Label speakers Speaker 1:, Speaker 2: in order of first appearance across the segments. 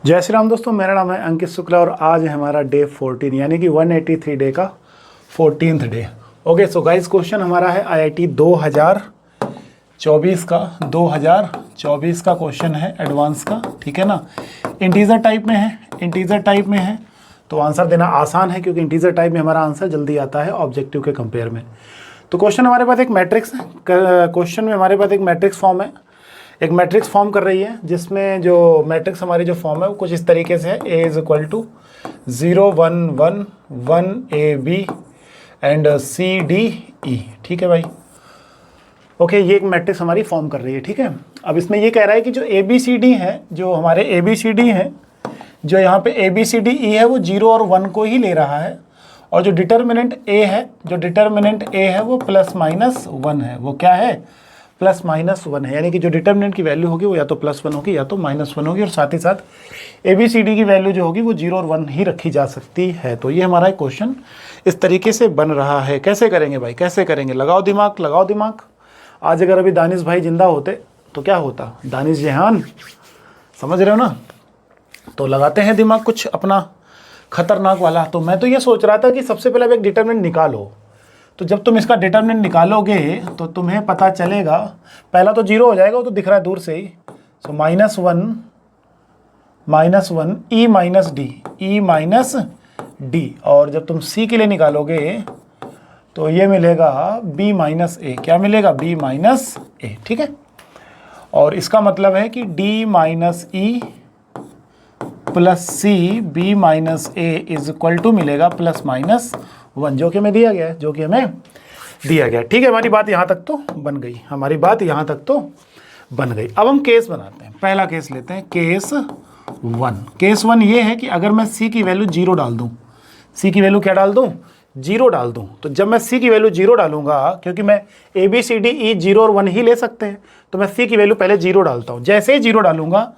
Speaker 1: जय श्री राम दोस्तों, मेरा नाम है अंकित शुक्ला और आज है हमारा डे 14 यानी कि 183 डे का 14th day. Okay so guys, question हमारा है आईआईटी 2024 का क्वेश्चन है एडवांस का, ठीक है ना। इंटीजर टाइप में है तो आंसर देना आसान है क्योंकि इंटीजर टाइप में हमारा आंसर जल्दी आता है ऑब्जेक्टिव के कंपेयर में। तो क्वेश्चन हमारे पास एक मैट्रिक्स है, क्वेश्चन में हमारे पास एक मैट्रिक्स फॉर्म है, एक मैट्रिक्स फॉर्म कर रही है जिसमें जो मैट्रिक्स हमारी जो फॉर्म है वो कुछ इस तरीके से है। A is equal to 0 1 1 1 A B and C D E, ठीक है भाई। ओके, ये एक मैट्रिक्स हमारी फॉर्म कर रही है, ठीक है। अब इसमें ये कह रहा है कि जो A B C D है, जो हमारे A B C D है, जो यहाँ पे A B C D E है वो 0 और 1 को ही ले रहा है, और जो डिटर्मिनेंट A है वो प्लस माइनस 1 है। वो क्या है? प्लस माइनस 1 है, यानी कि जो डिटर्मिनेंट की वैल्यू होगी वो या तो प्लस 1 होगी या तो माइनस 1 होगी, और साथ ही साथ ABCD की वैल्यू जो होगी वो 0 और 1 ही रखी जा सकती है। तो ये हमारा क्वेश्चन इस तरीके से बन रहा है। कैसे करेंगे भाई, कैसे करेंगे? लगाओ दिमाग। आज अगर अभी दानिश भाई जिंदा होते तो क्या होता? दानिश जेहान, समझ रहे हो ना? तो लगाते हैं दिमाग कुछ अपना खतरनाक वाला। तो मैं तो ये सोच रहा था कि सबसे पहले आप एक डिटर्मिनेंट निकालो। तो जब तुम इसका डिटर्मिनेंट निकालोगे तो तुम्हें पता चलेगा, पहला तो 0 हो जाएगा, वो तो दिख रहा है दूर से ही। So minus one E minus D, और जब तुम C के लिए निकालोगे तो ये मिलेगा B माइनस ए। क्या मिलेगा? B माइनस ए, ठीक है। और इसका मतलब है कि D minus E plus C B minus A is equal to मिलेगा प्लस माइनस 1, जो कि हमें दिया गया है, ठीक है। हमारी बात यहाँ तक तो बन गई। अब हम केस बनाते हैं। पहला केस लेते हैं, केस 1 ये है कि अगर मैं C की वैल्यू 0 डाल दूँ, C की वैल्यू क्या डाल दूँ? 0 डाल दूँ। तो जब मैं C की वैल्यू 0 डालूंगा, क्योंकि मैं ABCD E 0 और 1 ही ले सकते हैं, तो मैं C की वैल्यू पहले 0 डालता हूँ। जैसे ही 0 डालूंगा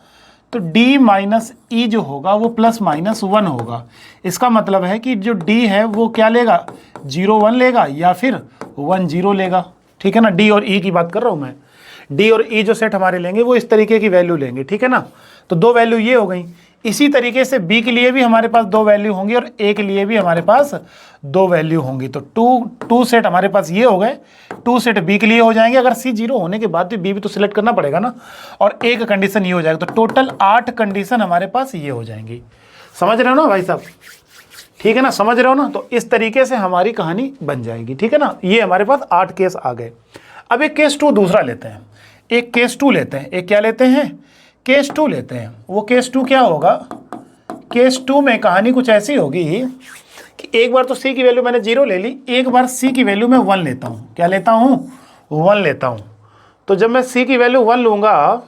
Speaker 1: तो D माइनस ई जो होगा वो प्लस माइनस 1 होगा। इसका मतलब है कि जो D है वो क्या लेगा? 0 1 लेगा या फिर 1 0 लेगा, ठीक है ना। D और E की बात कर रहा हूँ मैं। D और E जो सेट हमारे लेंगे वो इस तरीके की वैल्यू लेंगे, ठीक है ना। तो दो वैल्यू ये हो गई। इसी तरीके से B के लिए भी हमारे पास दो वैल्यू होंगी और A के लिए भी हमारे पास दो वैल्यू होंगी। तो टू सेट हमारे पास ये हो गए, 2 सेट B के लिए हो जाएंगे। अगर C 0 होने के बाद भी B भी तो सिलेक्ट करना पड़ेगा ना, और एक कंडीशन ये हो जाएगा। तो टोटल 8 कंडीशन हमारे पास ये हो जाएंगी। समझ रहे हो ना भाई साहब? ठीक है ना, समझ रहे हो ना? तो इस तरीके से हमारी कहानी बन जाएगी, ठीक है ना। ये हमारे पास 8 केस आ गए। अब एक केस 2 दूसरा लेते हैं, एक केस 2 लेते हैं। एक क्या लेते हैं? केस 2 लेते हैं। वो केस 2 क्या होगा? केस 2 में कहानी कुछ ऐसी होगी कि एक बार तो C की वैल्यू मैंने 0 ले ली, एक बार C की वैल्यू मैं 1 लेता हूँ। क्या लेता हूँ? 1 लेता हूँ। तो जब मैं C की वैल्यू 1 लूँगा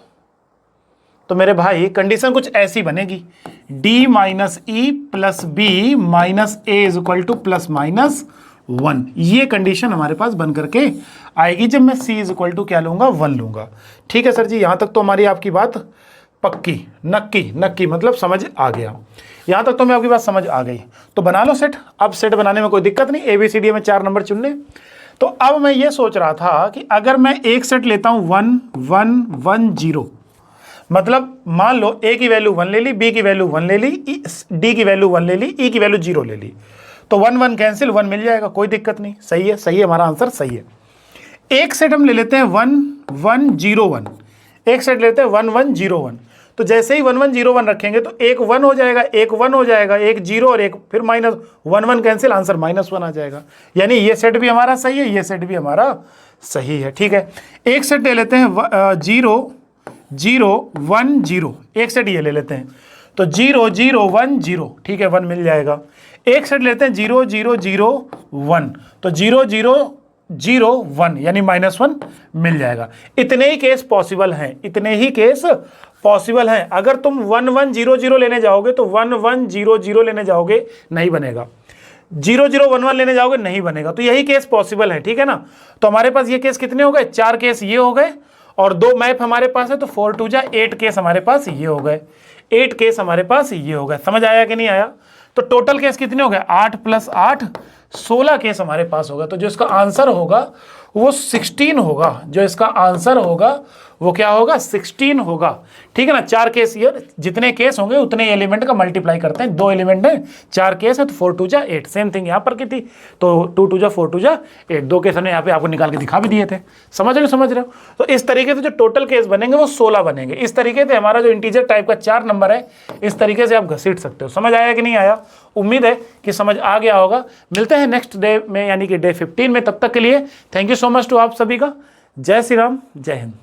Speaker 1: तो मेरे भाई कंडीशन कुछ ऐसी बनेगी, D minus E plus B minus A is equal to plus minus 1। ये कंडीशन हमारे पास बन करके आएगी जब मैं C इज इक्वल टू क्या लूँगा? 1 लूँगा। ठीक है सर जी, यहाँ तक तो हमारी आपकी बात पक्की, नक्की मतलब समझ आ गया। यहाँ तक तो मैं आपकी बात समझ आ गई। तो बना लो सेट। अब सेट बनाने में कोई दिक्कत नहीं, ABCD में 4 नंबर चुन ले। तो अब मैं ये सोच रहा था कि अगर मैं एक सेट लेता हूँ 1 1 1 0, मतलब मान लो A की वैल्यू 1 ले ली, B की वैल्यू 1 ले ली, D की वैल्यू 1 ले ली, E की वैल्यू 0 ले ली, तो 1 1 कैंसिल, 1 मिल जाएगा, कोई दिक्कत नहीं। सही है, हमारा आंसर सही है। एक सेट हम ले लेते हैं 1 1 0 1, एक सेट लेते हैं 1 1 0 1। तो जैसे ही 1 1 0 1 रखेंगे तो एक 1 हो जाएगा, एक 1 हो जाएगा, एक 0 और एक फिर माइनस 1 1 कैंसिल, आंसर माइनस 1 आ जाएगा। यानी ये सेट भी हमारा सही है, ये सेट भी हमारा सही है, ठीक है। एक सेट ले लेते हैं 0 0 1 0, एक सेट ये ले लेते हैं, तो 0 0 1 0, ठीक है, 1 मिल जाएगा। एक सेट लेते हैं 0 0 0 1, तो 0 0 0 1 यानी माइनस 1 मिल जाएगा। इतने ही केस पॉसिबल हैं। अगर तुम 1 1 0 0 लेने जाओगे तो 1 1 0 0 लेने जाओगे, नहीं बनेगा। 0 0 1 1 लेने जाओगे, नहीं बनेगा। तो यही केस पॉसिबल है, ठीक है ना। तो हमारे पास ये केस कितने हो गए? 4 केस ये हो गए, और 2 मैप हमारे पास है, तो 4 2 जा 8 केस हमारे पास ये हो गए, 8 केस हमारे पास ये हो गए। समझ आया कि नहीं आया? तो टोटल केस कितने हो गए 8 + 8 16 केस हमारे पास होगा। तो जो इसका आंसर होगा वो 16 होगा। जो इसका आंसर होगा वो क्या होगा 16 होगा। ठीक है ना, 4 केस, ये जितने केस होंगे उतने एलिमेंट का मल्टीप्लाई करते हैं। 2 एलिमेंट है, 4 केस है, तो 4 2 जा 8। सेम थिंग यहाँ पर की थी, तो 2 2 जा 4 2 जा 8। 2 केस हमने यहाँ पे आपको निकाल के दिखा भी दिए थे। समझ रहे हो? तो इस तरीके से जो टोटल केस बनेंगे वो 16 बनेंगे। इस तरीके से हमारा जो इंटीजर टाइप का 4 नंबर है, इस तरीके से आप घसीट सकते हो। समझ आया कि नहीं आया? उम्मीद है कि समझ आ गया होगा। मिलते हैं नेक्स्ट डे में, यानी कि डे 15 में। तब तक के लिए thank you so much to आप सभी का। जय श्री राम, जय हिंद।